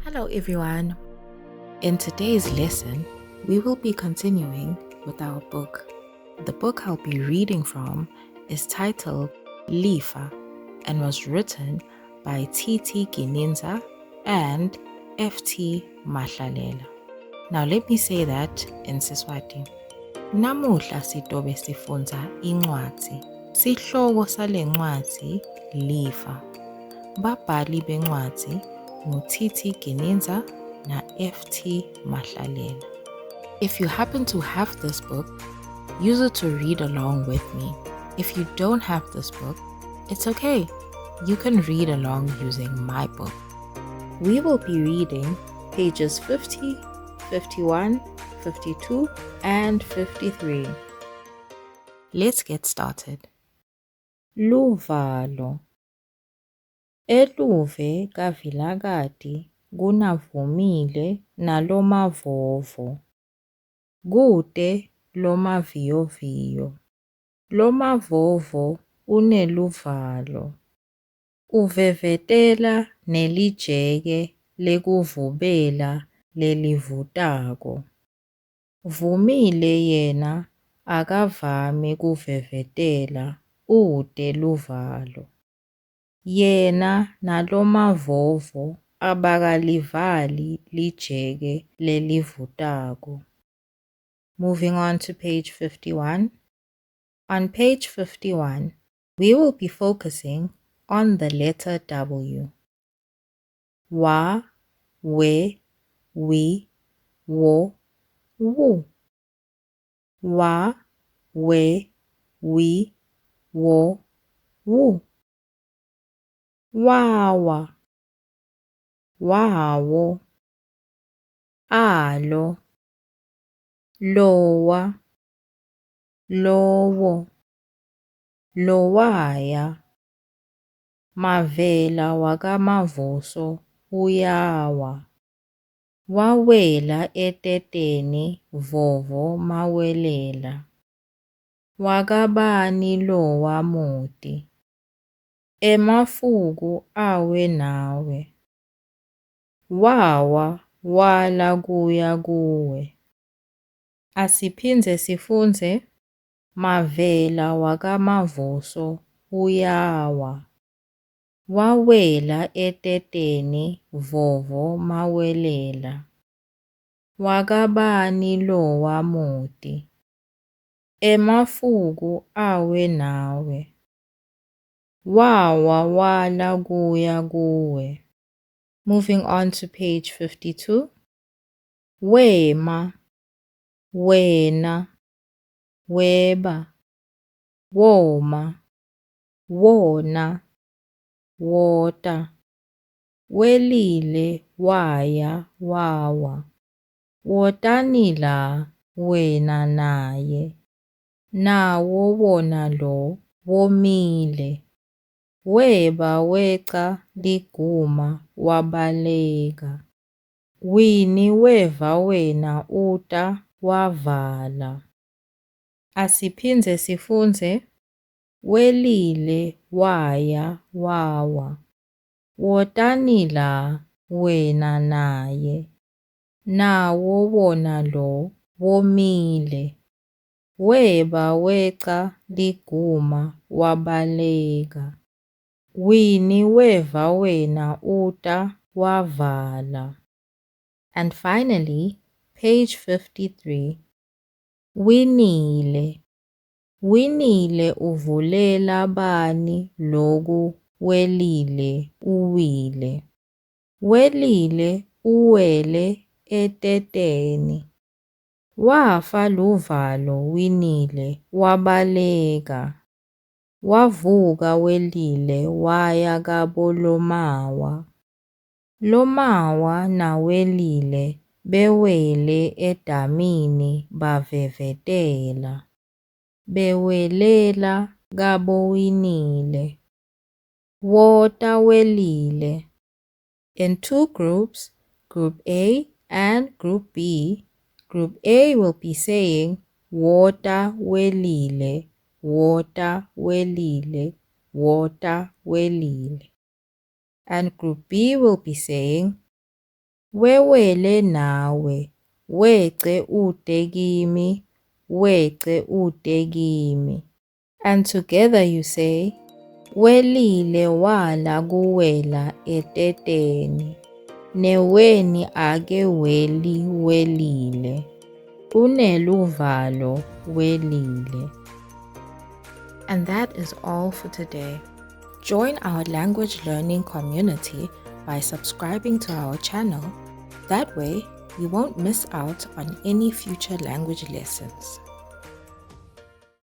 Hello everyone. In today's lesson, we will be continuing with our book. The book I'll be reading from is titled Lifa and was written by T.T. Gininza and F.T. Mahlalela. Now let me say that in Siswati. Namuhla sitobe sifunza incwadi. Sihloko sale ncwadi Lifa. Babhali bencwadi ngu-T.T. Gininza na F.T. Mahlalela. If you happen to have this book, use it to read along with me. If you don't have this book, it's okay. You can read along using my book. We will be reading pages 50, 51, 52, and 53. Let's get started. Luvalo. Eluve kaVilakati kunaVumile naloMavovo. Kude lomaviyoviyo. Lomavovo uneluvalo. Uvevetela nelijeke lekuvubela lelivutako. Vumile yena akavame kuvevetela ude luvalo. Yena nalomavovo abakalivali lijeke lelivutako. Moving on to page 51. On page 51, we will be focusing on the letter W. Wa, we, wi, wo, wu. Wa, we, wi, wo, wu. Wawa, wawo, alo, lowa, lowo, lowaya. Mavela wakamavuso uyawa. Wawela eteteni vovo mawelela. Wakabani lowa muti. Emafuku awe nawe. Wawa wala kuya kuwe. Asiphindze sifunze. Mavela wakamavuso uyawa. Wawela eteteni vovo mawelela. Wakabani lowa muti. Emafuku awe nawe. Wawa wala kuya kuwe. Moving on to page 52. Wema, wena, weba, woma, wona, wota. Welile waya wawa. Wotanila wena naye. Nawo wona lo womile. Weba weca liguma wabaleka. Wini weva wena uta wavala. Asiphindze sifunze. Welile waya wawa. Wotanila wena naye. Nawo wona lo womile. Weba weca liguma wabaleka. Wini weva wena uta wavala. And finally, page 53. Winile. Winile uvulela bani loku welile uwile. Welile uwele eteteni. Wafa luvalo winile wabaleka. Wavuka welile waya kabo Lomawa. Lomawa na welile bewele edamini bavevetela. Bewelela kabo Winile. Wota welile. In two groups, Group A and Group B. Group A will be saying Wota welile, Wota welile, Wota welile. And Group B will be saying Wewele nawe, wece ude kimi, wece ude kimi. And together you say, welile wala kuwela eteteni, neweni ake weli welile, uneluvalo welile. And that is all for today. Join our language learning community by subscribing to our channel. That way, you won't miss out on any future language lessons.